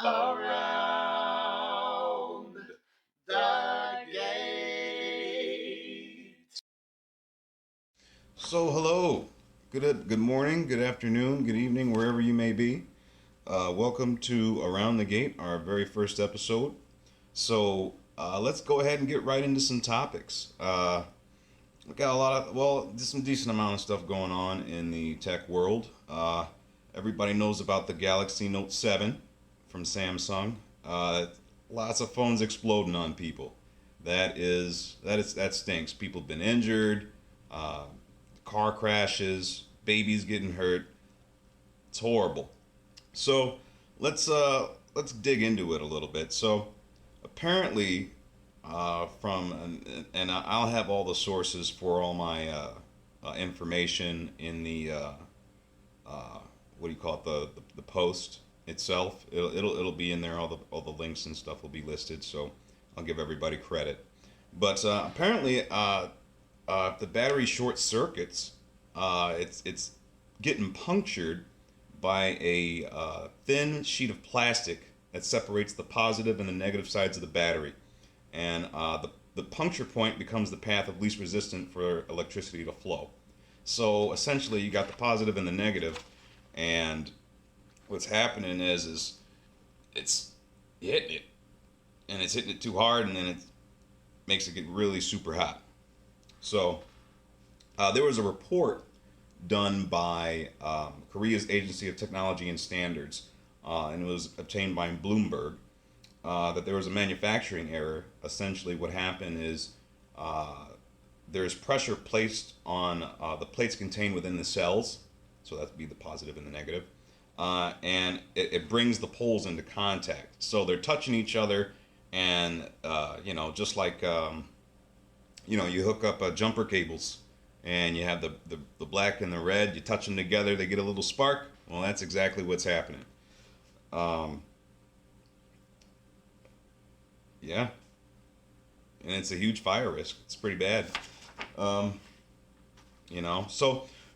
around the gate. So hello, good morning, good afternoon, good evening, wherever you may be. Welcome to Around the Gate, our very first episode. So let's go ahead and get right into some topics. We got just some decent amount of stuff going on in the tech world. Everybody knows about the Galaxy Note 7 from Samsung. Lots of phones exploding on people. That stinks. People have been injured. Car crashes, babies getting hurt. It's horrible. So let's dig into it a little bit. So apparently, and I'll have all the sources for all my information in the what do you call it, the post itself. It'll be in there. All the links and stuff will be listed. So I'll give everybody credit. But apparently, if the battery short circuits, it's getting punctured by a thin sheet of plastic that separates the positive and the negative sides of the battery, and the puncture point becomes the path of least resistance for electricity to flow. So essentially, you got the positive and the negative, and what's happening is it's hitting it, and it's hitting it too hard, and then it makes it get really super hot. So there was a report done by Korea's Agency of Technology and Standards, and it was obtained by Bloomberg, that there was a manufacturing error. Essentially, what happened is there's pressure placed on the plates contained within the cells, so that would be the positive and the negative, and it brings the poles into contact. So they're touching each other, and just like you hook up jumper cables, and you have the black and the red, you touch them together, they get a little spark. Well, that's exactly what's happening. Yeah, and it's a huge fire risk. It's pretty bad. So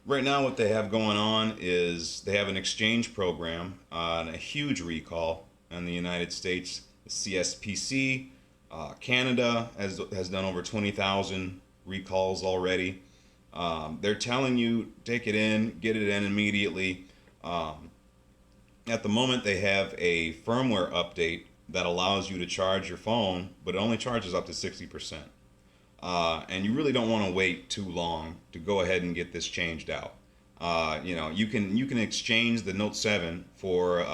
right now what they have going on is they have an exchange program, and a huge recall in the United States. The CSPC, Canada has done over 20,000 recalls already. They're telling you take it in, get it in immediately. At the moment, they have a firmware update that allows you to charge your phone, but it only charges up to 60%. And you really don't want to wait too long to go ahead and get this changed out. You can exchange the Note 7 for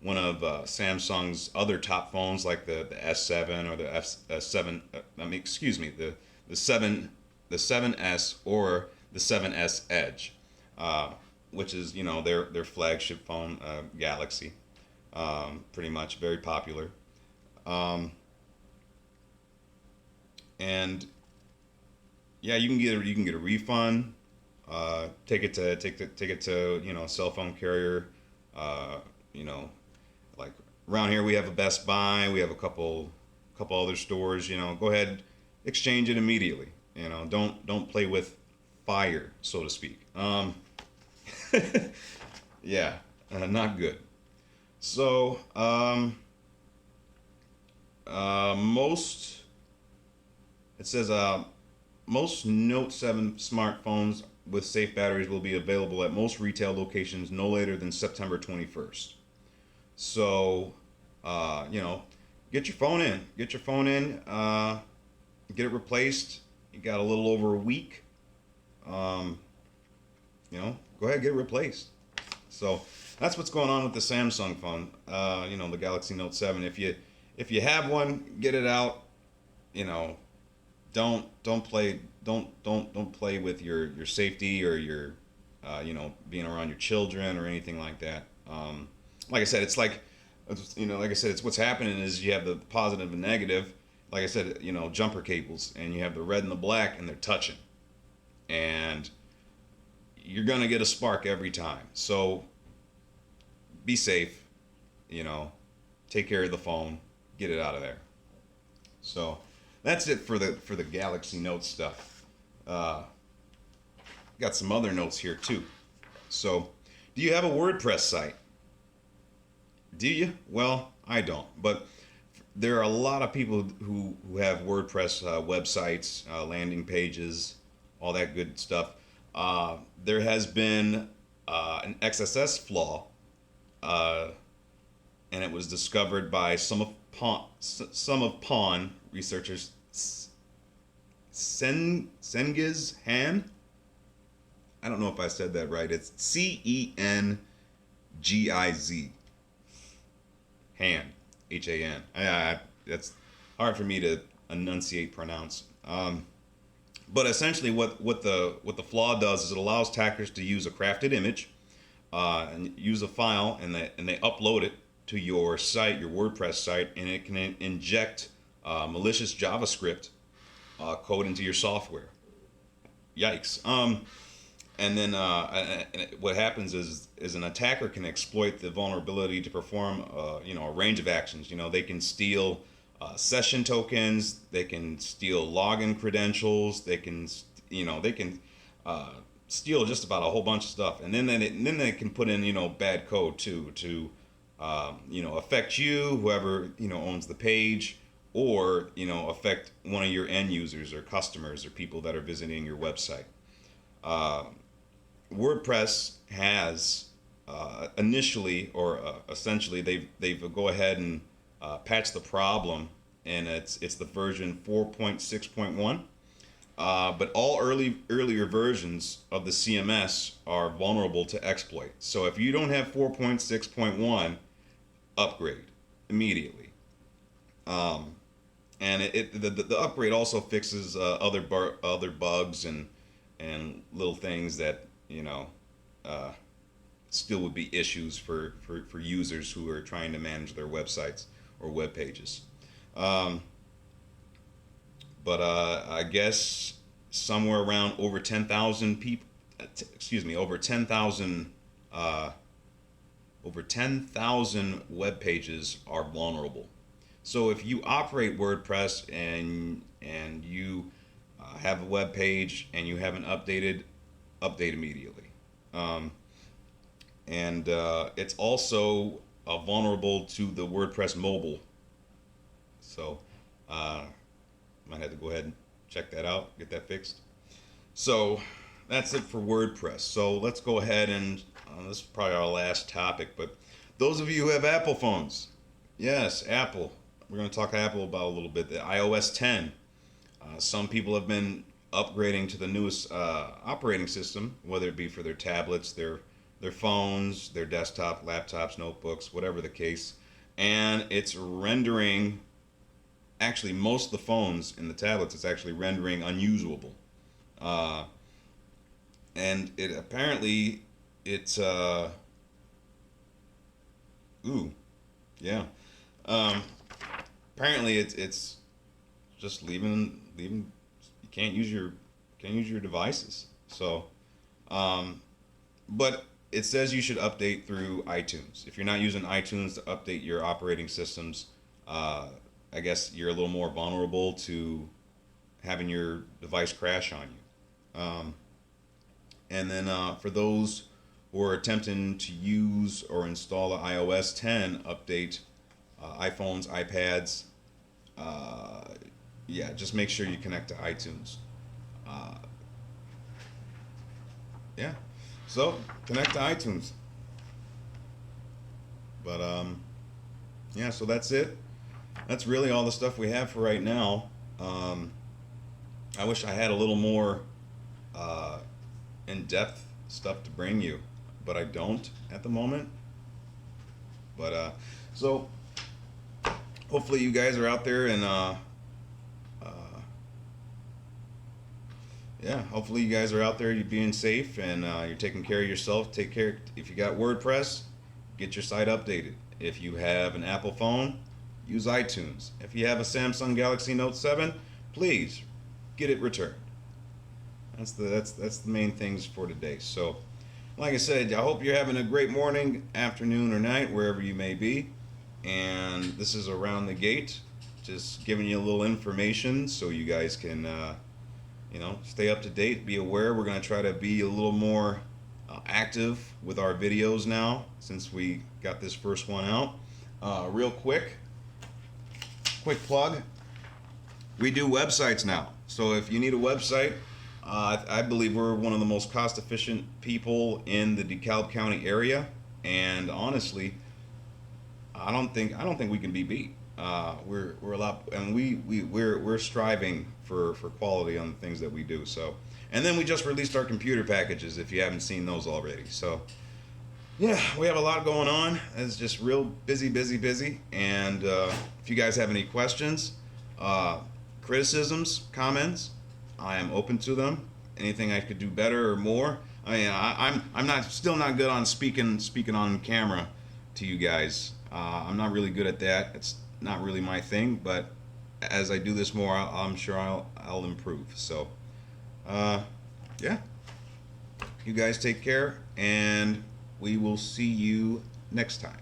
one of Samsung's other top phones, like the S7 or the S7. The 7S or the 7S Edge, which is their flagship phone, Galaxy, pretty much very popular, and yeah, you can get a refund. Take it to a cell phone carrier. Like around here we have a Best Buy, we have a couple other stores. Go ahead, exchange it immediately. Don't play with fire, so to speak. Yeah, not good. So most it says most Note 7 smartphones with safe batteries will be available at most retail locations no later than September 21st. So get your phone in, get it replaced. You got a little over a week. Go ahead, get it replaced. So that's what's going on with the Samsung phone. The Galaxy Note 7. If you have one, get it out. Don't play with your safety or your being around your children or anything like that. Like I said, it's what's happening is you have the positive and negative. Like I said, jumper cables, and you have the red and the black, and they're touching, and you're gonna get a spark every time. So be safe, take care of the phone, get it out of there. So that's it for the Galaxy Note stuff. Got some other notes here too. So, do you have a WordPress site? Do you? Well, I don't. But there are a lot of people who have WordPress websites, landing pages, all that good stuff. There has been an XSS flaw, uh, and it was discovered by some of Pawn researchers. Sengiz Han. I don't know if I said that right. It's Cengiz. Han. Han. That's hard for me to enunciate, pronounce. But essentially, what the flaw does is it allows attackers to use a crafted image, and use a file, and they upload it to your site, your WordPress site, and it can inject malicious JavaScript code into your software. Yikes. And then what happens is an attacker can exploit the vulnerability to perform a range of actions. They can steal session tokens, they can steal login credentials, they can steal just about a whole bunch of stuff, and then they can put in bad code too to affect you, whoever owns the page, or affect one of your end users or customers or people that are visiting your website. Uh, WordPress has initially, or essentially, they've go ahead and patched the problem, and it's the version 4.6.1. But all earlier versions of the CMS are vulnerable to exploit. So if you don't have 4.6.1, upgrade immediately. And the upgrade also fixes other bugs and little things that uh, still would be issues for users who are trying to manage their websites or web pages. Um, but I guess somewhere around over 10,000 people, uh, over 10,000 web pages are vulnerable. So if you operate WordPress and you have a web page and you haven't updated, update immediately. Um, and it's also vulnerable to the WordPress mobile. So might have to go ahead and check that out, get that fixed. So that's it for WordPress. So let's go ahead and this is probably our last topic, but those of you who have Apple phones, yes, Apple. We're going to talk Apple about a little bit. The iOS 10. Some people have been upgrading to the newest operating system, whether it be for their tablets, their phones, their desktop, laptops, notebooks, whatever the case. And it's rendering, actually most of the phones and the tablets, it's actually rendering unusable. Uh, and it apparently, it's, ooh, yeah. Um, apparently it's just leaving, you can't use your devices. So, but it says you should update through iTunes. If you're not using iTunes to update your operating systems, I guess you're a little more vulnerable to having your device crash on you. And then for those who are attempting to use or install the iOS 10 update, iPhones, iPads, yeah, just make sure you connect to iTunes. Uh, yeah, so connect to iTunes. But yeah, so that's it. That's really all the stuff we have for right now. I wish I had a little more uh, in-depth stuff to bring you, but I don't at the moment. But so hopefully you guys are out there and yeah, hopefully you guys are out there. You're being safe and you're taking care of yourself. Take care. If you got WordPress, get your site updated. If you have an Apple phone, use iTunes. If you have a Samsung Galaxy Note 7, please get it returned. That's the main things for today. So, like I said, I hope you're having a great morning, afternoon, or night, wherever you may be. And this is Around the Gate, just giving you a little information so you guys can, stay up to date, be aware. We're going to try to be a little more active with our videos now since we got this first one out. Real quick plug. We do websites now. So if you need a website, I believe we're one of the most cost-efficient people in the DeKalb County area, and honestly, I don't think we can be beat. We're a lot, and we're striving for quality on the things that we do. So, and then we just released our computer packages. If you haven't seen those already, so yeah, we have a lot going on. It's just real busy, and if you guys have any questions, criticisms, comments, I am open to them. Anything I could do better or more. I mean, I'm still not good on speaking on camera to you guys. I'm not really good at that. It's not really my thing. But as I do this more, I'm sure I'll improve. So, yeah. You guys take care, and we will see you next time.